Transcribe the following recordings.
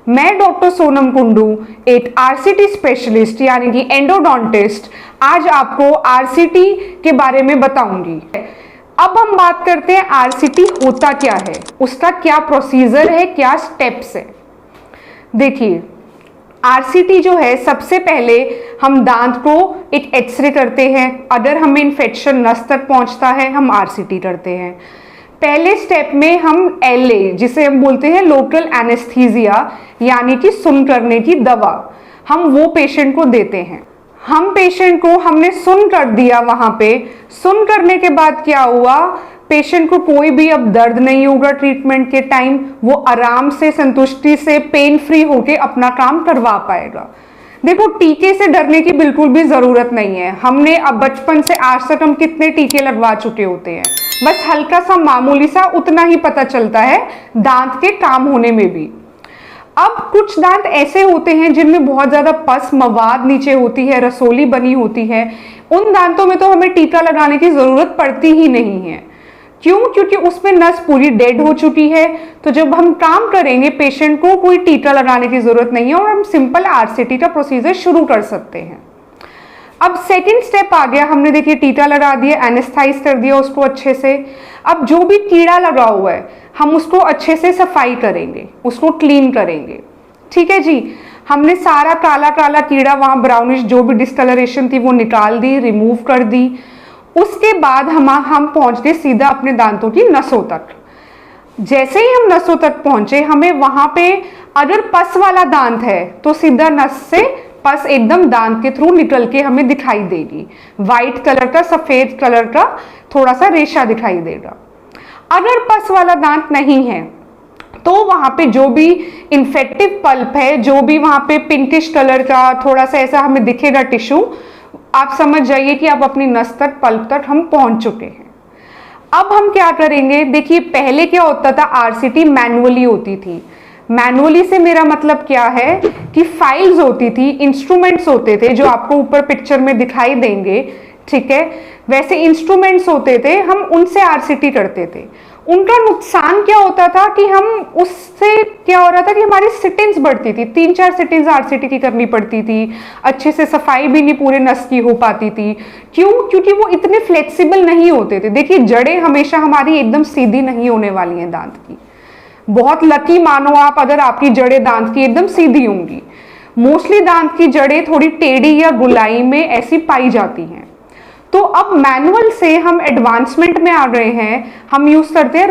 मैं डॉक्टर सोनम कुंडू, एक RCT specialist यानी कि एंडोडोंटिस्ट, आज आपको आरसीटी के बारे में बताऊंगी। अब हम बात करते हैं आरसीटी होता क्या है, उसका क्या प्रोसीजर है, क्या स्टेप्स है। देखिए, आरसीटी जो है, सबसे पहले हम दांत को एक एक्सरे करते हैं। अगर हमें इन्फेक्शन नस तक पहुंचता है, हम आरसीटी करते हैं। पहले स्टेप में हम एलए, जिसे हम बोलते हैं लोकल एनेस्थीसिया, यानी कि सुन करने की दवा, हम वो पेशेंट को देते हैं। हम पेशेंट को हमने सुन कर दिया, वहां पे सुन करने के बाद क्या हुआ, पेशेंट को कोई भी अब दर्द नहीं होगा ट्रीटमेंट के टाइम, वो आराम से, संतुष्टि से, पेन फ्री होके अपना काम करवा पाएगा। देखो, टीके से डरने की बिल्कुल भी जरूरत नहीं है। हमने अब बचपन से आज तक हम कितने टीके लगवा चुके होते हैं, बस हल्का सा, मामूली सा, उतना ही पता चलता है दांत के काम होने में भी। अब कुछ दांत ऐसे होते हैं जिनमें बहुत ज्यादा पस, मवाद नीचे होती है, रसोली बनी होती है। उन दांतों में तो हमें टीका लगाने की जरूरत पड़ती ही नहीं है। क्यों? क्योंकि उसमें नस पूरी डेड हो चुकी है। तो जब हम काम करेंगे, पेशेंट को कोई टीका लगाने की जरूरत नहीं है और हम सिंपल आरसीटी का प्रोसीजर शुरू कर सकते हैं। अब सेकंड स्टेप आ गया, हमने देखिए टीका लगा दिया, एनेस्थाइज कर दिया उसको अच्छे से। अब जो भी कीड़ा लगा हुआ है, हम उसको अच्छे से सफाई करेंगे, उसको क्लीन करेंगे। ठीक है जी, हमने सारा काला काला कीड़ा, वहां ब्राउनिश जो भी डिस्कलरेशन थी वो निकाल दी, रिमूव कर दी। उसके बाद हम पहुंच गए सीधा अपने दांतों की नसों तक। जैसे ही हम नसों तक पहुंचे, हमें वहां पे अगर पस वाला दांत है तो सीधा नस से पस एकदम दांत के थ्रू निकल के हमें दिखाई देगी। व्हाइट कलर का, सफेद कलर का थोड़ा सा रेशा दिखाई देगा। अगर पस वाला दांत नहीं है तो वहां पे जो भी इन्फेक्टिव पल्प है, जो भी वहां पे पिंकिश कलर का थोड़ा सा ऐसा हमें दिखेगा टिश्यू, आप समझ जाइए कि आप अपनी नस तक, पल्प तक हम पहुंच चुके हैं। अब हम क्या करेंगे, देखिए पहले क्या होता था, आरसीटी मैनुअली होती थी। मैनुअली से मेरा मतलब क्या है कि फाइल्स होती थी, इंस्ट्रूमेंट्स होते थे जो आपको ऊपर पिक्चर में दिखाई देंगे। ठीक है, वैसे इंस्ट्रूमेंट्स होते थे, हम उनसे आरसीटी करते थे। उनका नुकसान क्या होता था कि हम उससे क्या हो रहा था कि हमारी सिटिंग्स बढ़ती थी, 3-4 सिटिंग्स आरसीटी की करनी पड़ती थी, अच्छे से सफाई भी नहीं पूरे नस की हो पाती थी। क्यों? क्योंकि वो इतने फ्लेक्सिबल नहीं होते थे। देखिए, जड़ें हमेशा हमारी एकदम सीधी नहीं होने वाली हैं दांत की। बहुत लकी मानो आप अगर आपकी जड़ें दांत की एकदम सीधी होंगी। मोस्टली दांत की जड़ें थोड़ी टेढ़ी या गुलाई में ऐसी पाई जाती हैं। तो अब मैनुअल से हम एडवांसमेंट में आ गए हैं, हम यूज करते हैं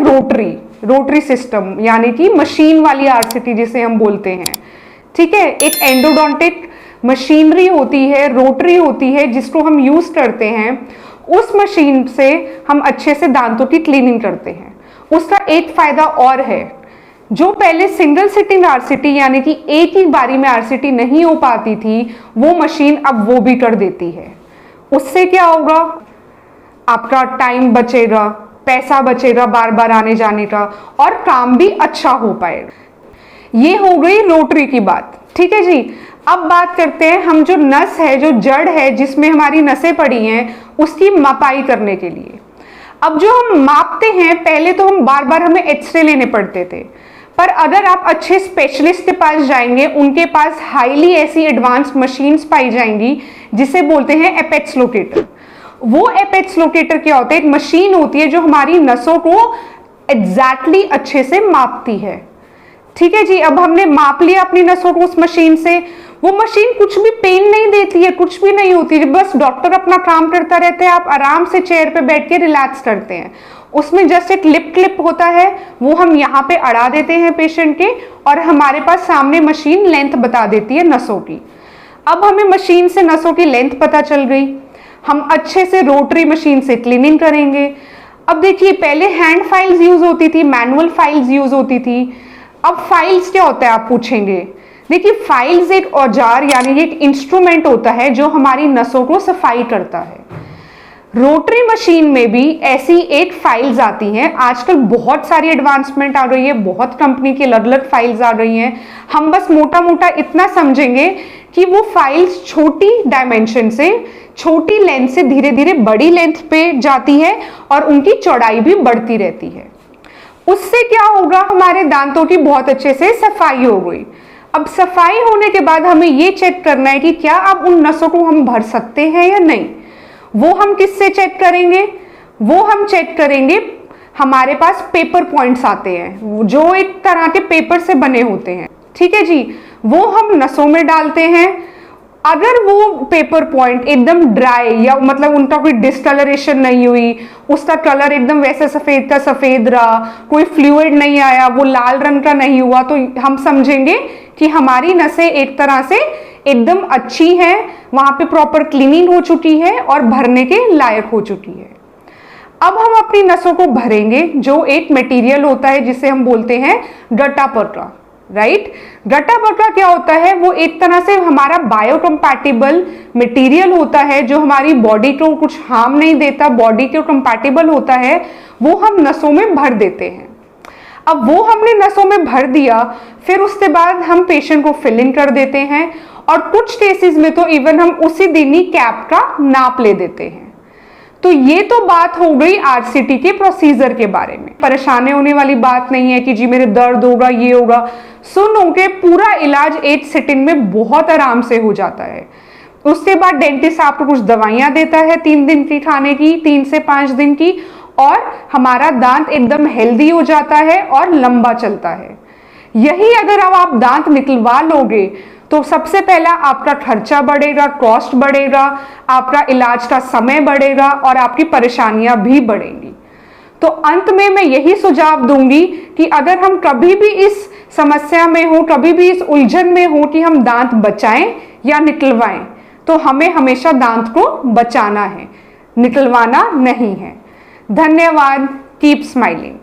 रोटरी सिस्टम, यानी कि मशीन वाली आरसीटी जिसे हम बोलते हैं। ठीक है, एक एंडोडोंटिक मशीनरी होती है, रोटरी होती है, जिसको हम यूज करते हैं। उस मशीन से हम अच्छे से दांतों की क्लीनिंग करते हैं। उसका एक फायदा और है, जो पहले सिंगल सिटिंग आरसीटी यानी कि एक ही बारी में आरसीटी नहीं हो पाती थी, वो मशीन अब वो भी कर देती है। उससे क्या होगा, आपका टाइम बचेगा, पैसा बचेगा बार बार आने जाने का, और काम भी अच्छा हो पाएगा। ये हो गई रोटरी की बात। ठीक है जी, अब बात करते हैं हम जो नस है, जो जड़ है जिसमें हमारी नसें पड़ी हैं, उसकी मापाई करने के लिए। अब जो हम मापते हैं, पहले तो हम बार बार हमें एक्सरे लेने पड़ते थे, पर अगर आप अच्छे स्पेशलिस्ट के पास जाएंगे, उनके पास हाईली ऐसी एडवांस मशीन्स पाई जाएंगी जिसे बोलते हैं एपेक्स लोकेटर। वो एपेक्स लोकेटर क्या होता है, एक मशीन होती है जो हमारी नसों को एग्जैक्टली अच्छे से मापती है। ठीक है जी, अब हमने माप लिया अपनी नसों को उस मशीन से। वो मशीन कुछ भी पेन नहीं देती है, कुछ भी नहीं होती, बस डॉक्टर अपना काम करता रहता है, आप आराम से चेयर पे बैठ के रिलैक्स करते हैं। उसमें जस्ट एक लिप क्लिप होता है, वो हम यहाँ पे अड़ा देते हैं पेशेंट के, और हमारे पास सामने मशीन लेंथ बता देती है नसों की। अब हमें मशीन से नसों की लेंथ पता चल गई, हम अच्छे से रोटरी मशीन से क्लीनिंग करेंगे। अब देखिए, पहले हैंड फाइल्स यूज होती थी, मैनुअल फाइल्स यूज होती थी। अब फाइल्स क्या होता है आप पूछेंगे। देखिए, फाइल्स एक औजार यानी एक इंस्ट्रूमेंट होता है जो हमारी नसों को सफाई करता है। रोटरी मशीन में भी ऐसी एक फाइल्स आती हैं। आजकल बहुत सारी एडवांसमेंट आ गई है, बहुत कंपनी की अलग अलग फाइल्स आ गई हैं। हम बस मोटा मोटा इतना समझेंगे कि वो फाइल्स छोटी डायमेंशन से, छोटी लेंथ से धीरे धीरे बड़ी लेंथ पे जाती है और उनकी चौड़ाई भी बढ़ती रहती है। उससे क्या होगा, हमारे दांतों की बहुत अच्छे से सफाई हो गई। अब सफाई होने के बाद हमें ये चेक करना है कि क्या अब उन नसों को हम भर सकते हैं या नहीं। वो हम किससे चेक करेंगे? वो हम चेक करेंगे, हमारे पास पेपर पॉइंट्स आते हैं जो एक तरह के पेपर से बने होते हैं, ठीक है जी। वो हम नसों में डालते हैं। अगर वो पेपर पॉइंट एकदम ड्राई या मतलब उनका कोई डिस्कलरेशन नहीं हुई, उसका कलर एकदम वैसे सफेद का सफेद रहा, कोई फ्लूइड नहीं आया, वो लाल रंग का नहीं हुआ, तो हम समझेंगे कि हमारी नसें एक तरह से एकदम अच्छी हैं, वहां पे प्रॉपर क्लीनिंग हो चुकी है और भरने के लायक हो चुकी है। अब हम अपनी नसों को भरेंगे, जो एक मटेरियल होता है जिसे हम बोलते हैं गट्टापट्टा, राइट। गट्टापट्टा क्या होता है? वो एक तरह से हमारा बायोकम्पैटिबल मटेरियल होता है जो हमारी बॉडी को कुछ हार्म नहीं देता, बॉडी के कंपैटिबल होता है, वो हम नसों में भर देते हैं। अब वो हमने नसों में भर दिया, फिर उसके बाद हम पेशेंट को फिलिंग कर देते हैं और कुछ केसेस में तो इवन हम उसी दिन ही कैप का नाप ले देते हैं। तो ये तो बात हो गई आरसीटी के प्रोसीजर के बारे में। परेशानी होने वाली बात नहीं है कि जी मेरे दर्द होगा, ये होगा। सुनो के पूरा इलाज एक सिटिंग में बहुत आराम से हो जाता है। उसके बाद डेंटिस्ट आपको कुछ दवाइयां देता है 3 दिन की खाने की, 3 से 5 दिन की, और हमारा दांत एकदम हेल्दी हो जाता है और लंबा चलता है। यही अगर अब आप दांत निकलवा लोगे तो सबसे पहला आपका खर्चा बढ़ेगा, कॉस्ट बढ़ेगा, आपका इलाज का समय बढ़ेगा और आपकी परेशानियां भी बढ़ेंगी। तो अंत में मैं यही सुझाव दूंगी कि अगर हम कभी भी इस समस्या में हो, कभी भी इस उलझन में हो कि हम दांत बचाएं या निकलवाएं, तो हमें हमेशा दांत को बचाना है, निकलवाना नहीं है। धन्यवाद। Keep smiling.